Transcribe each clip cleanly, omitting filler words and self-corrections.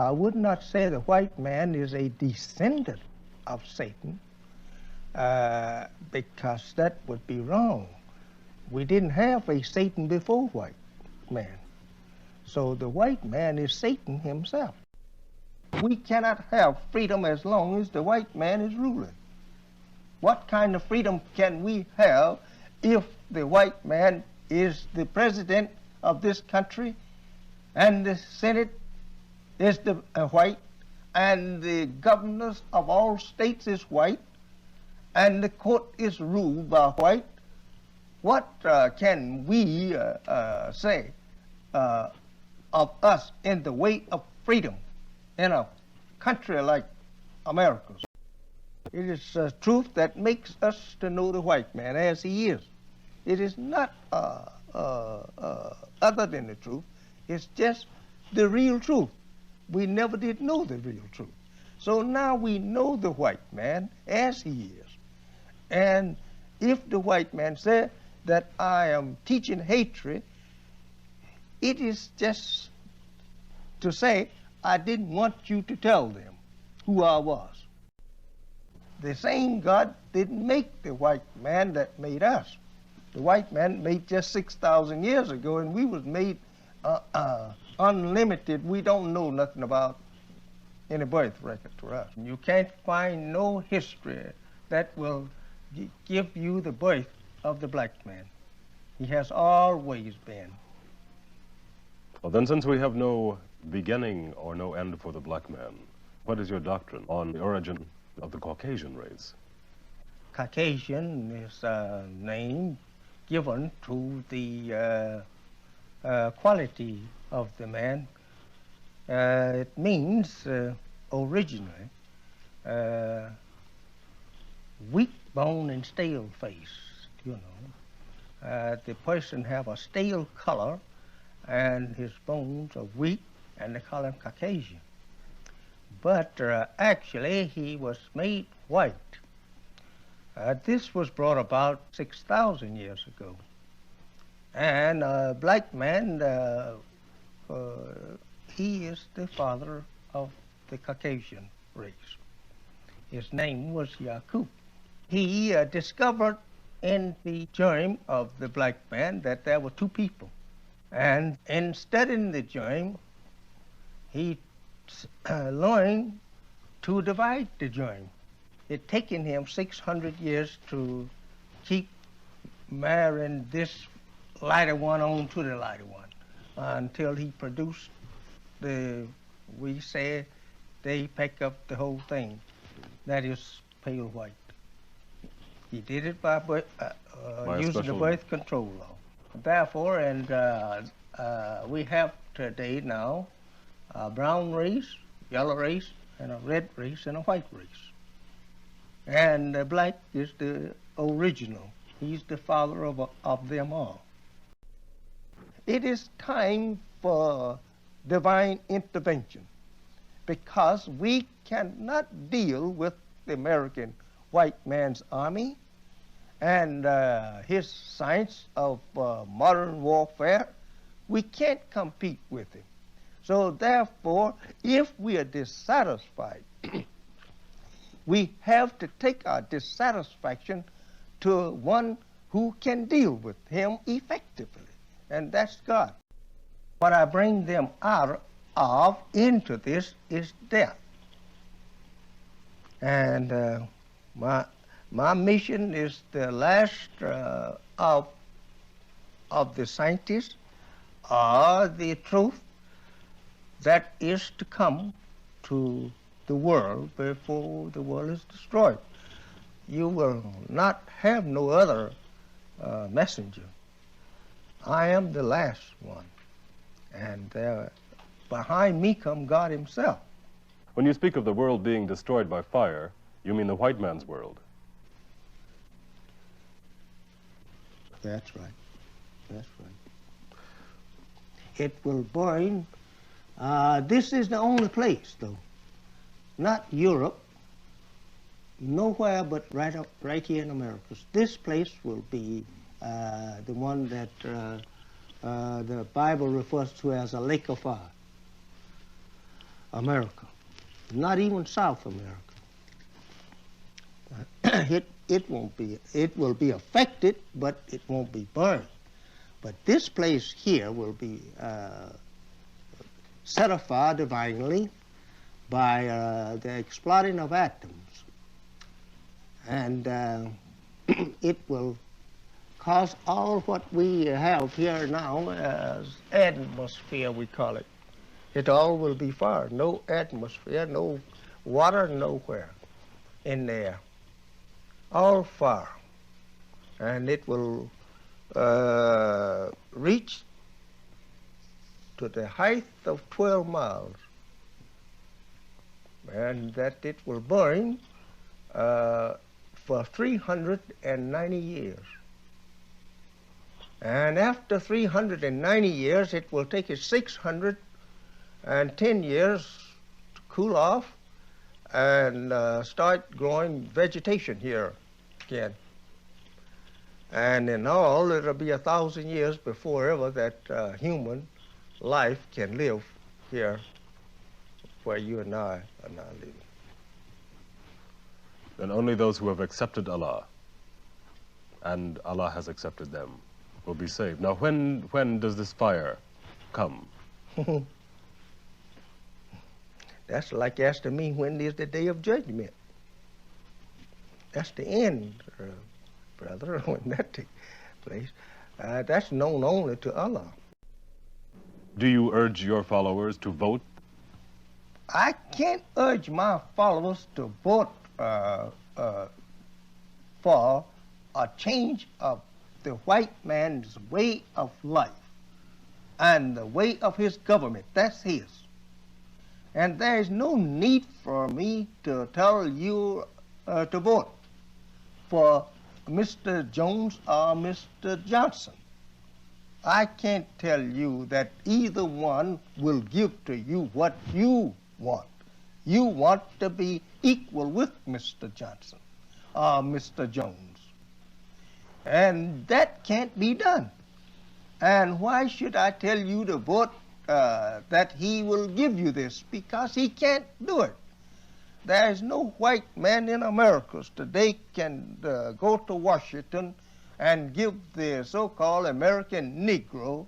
I would not say the white man is a descendant of Satan, because that would be wrong. We didn't have a Satan before white man. So the white man is Satan himself. We cannot have freedom as long as the white man is ruling. What kind of freedom can we have if the white man is the president of this country and the Senate is the white and the governors of all states is white and the court is ruled by white? What can we say of us in the way of freedom in a country like America? It is truth that makes us to know the white man as he is. It is not other than the truth. It's just the real truth. We never did know the real truth. So now we know the white man as he is. And if the white man said that I am teaching hatred, it is just to say I didn't want you to tell them who I was. The same God didn't make the white man that made us. The white man made just 6,000 years ago, and we was made unlimited. We don't know nothing about any birth record to us. You can't find no history that will give you the birth of the black man. He has always been. Well, then, since we have no beginning or no end for the black man, what is your doctrine on the origin of the Caucasian race? Caucasian is a name given to the quality of the man. It means originally weak bone and stale face, you know. The person have a stale color and his bones are weak, and they call him Caucasian. But actually he was made white. This was brought about 6,000 years ago. And a black man, he is the father of the Caucasian race. His name was Yakub. He discovered in the germ of the black man that there were two people. And in studying the germ, he learned to divide the germ. It taken him 600 years to keep marrying this lighter one on to the lighter one until he produced we say they pick up the whole thing. That is pale white. He did it by using the birth control law. Therefore, and we have today now a brown race, yellow race, and a red race, and a white race. And the black is the original. He's the father of them all. It is time for divine intervention because we cannot deal with the American white man's army and his science of modern warfare. We can't compete with him. So therefore, if we are dissatisfied, we have to take our dissatisfaction to one who can deal with him effectively, and that's God. What I bring them out of into this is death. And my mission is the last of the scientists or the truth that is to come to the world before the world is destroyed. You will not have no other messenger. I am the last one. And behind me come God himself. When you speak of the world being destroyed by fire, you mean the white man's world? That's right. That's right. It will burn. This is the only place, though. Not Europe. Nowhere but right here in America. This place will be the one that the Bible refers to as a lake of fire. America, not even South America. It will be affected, but it won't be burned. But this place here will be set afire divinely by the exploding of atoms. And it will cause all what we have here now as atmosphere, we call it. It all will be fire. No atmosphere, no water, nowhere in there. All fire. And it will reach to the height of 12 miles. And that it will burn for 390 years. And after 390 years, it will take it 610 years to cool off and start growing vegetation here again. And in all, it'll be 1,000 years before ever that human life can live here where you and I are now living. And only those who have accepted Allah, and Allah has accepted them, will be saved. Now, when does this fire come? That's like asking me, when is the day of judgment? That's the end, brother, when that takes place. That's known only to Allah. Do you urge your followers to vote? I can't urge my followers to vote for a change of the white man's way of life and the way of his government. That's his. And there is no need for me to tell you to vote for Mr. Jones or Mr. Johnson. I can't tell you that either one will give to you what you want. You want to be equal with Mr. Johnson or Mr. Jones. And that can't be done. And why should I tell you to vote that he will give you this? Because he can't do it. There is no white man in America today can go to Washington and give the so-called American Negro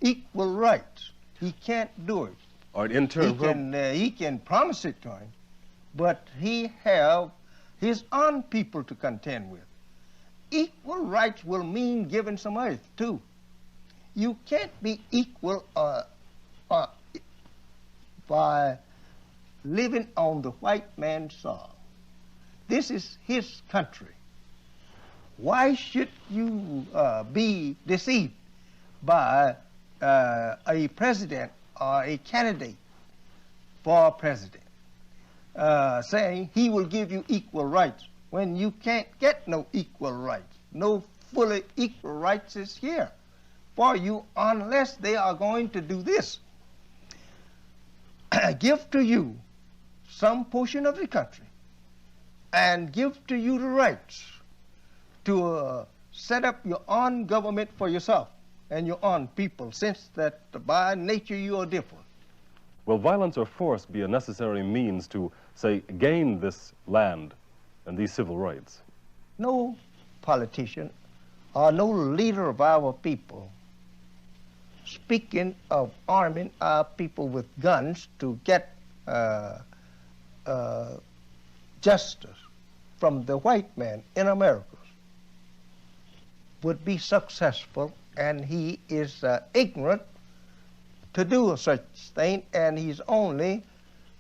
equal rights. He can't do it. Or in turn, he can promise it to him, but he have his own people to contend with. Equal rights will mean giving some earth too. You can't be equal by living on the white man's soil. This is his country. Why should you be deceived by a president or a candidate for president saying he will give you equal rights when you can't get no equal rights? No fully equal rights is here for you unless they are going to do this. Give to you some portion of the country and give to you the rights to set up your own government for yourself and your own people, since that by nature you are different. will violence or force be a necessary means to, say, gain this land and these civil rights? No politician or no leader of our people speaking of arming our people with guns to get justice from the white man in America would be successful, and he is ignorant to do such thing, and he's only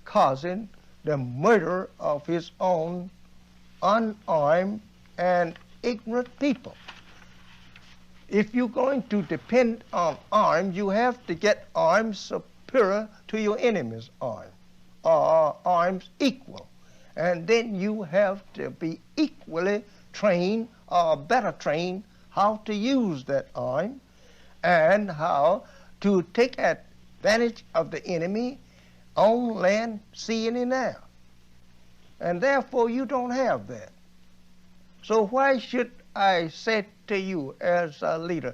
causing the murder of his own unarmed and ignorant people. If you're going to depend on arms, you have to get arms superior to your enemy's arm, or arms equal. And then you have to be equally trained or better trained how to use that arm and how to take advantage of the enemy on land, sea, and in air. And therefore you don't have that. So why should I say to you as a leader,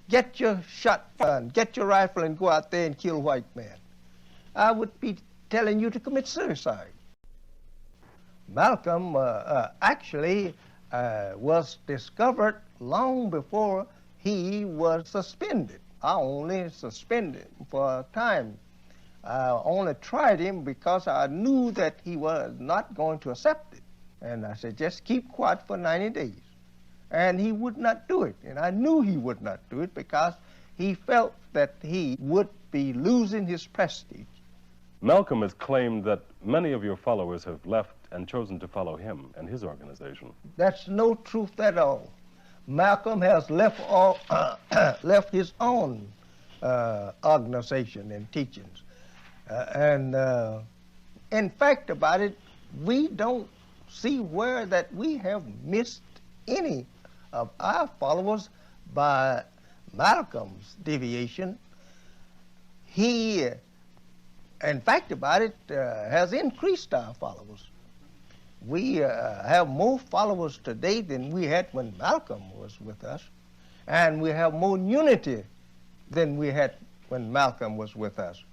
get your shotgun, get your rifle and go out there and kill white men? I would be telling you to commit suicide. Malcolm actually was discovered long before he was suspended. I only suspended him for a time. I only tried him because I knew that he was not going to accept it. And I said, just keep quiet for 90 days. And he would not do it. And I knew he would not do it because he felt that he would be losing his prestige. Malcolm has claimed that many of your followers have left and chosen to follow him and his organization. That's no truth at all. Malcolm has left left his own organization and teachings. In fact about it, we don't see where that we have missed any of our followers by Malcolm's deviation. He, in fact about it, has increased our followers. We have more followers today than we had when Malcolm was with us, and we have more unity than we had when Malcolm was with us.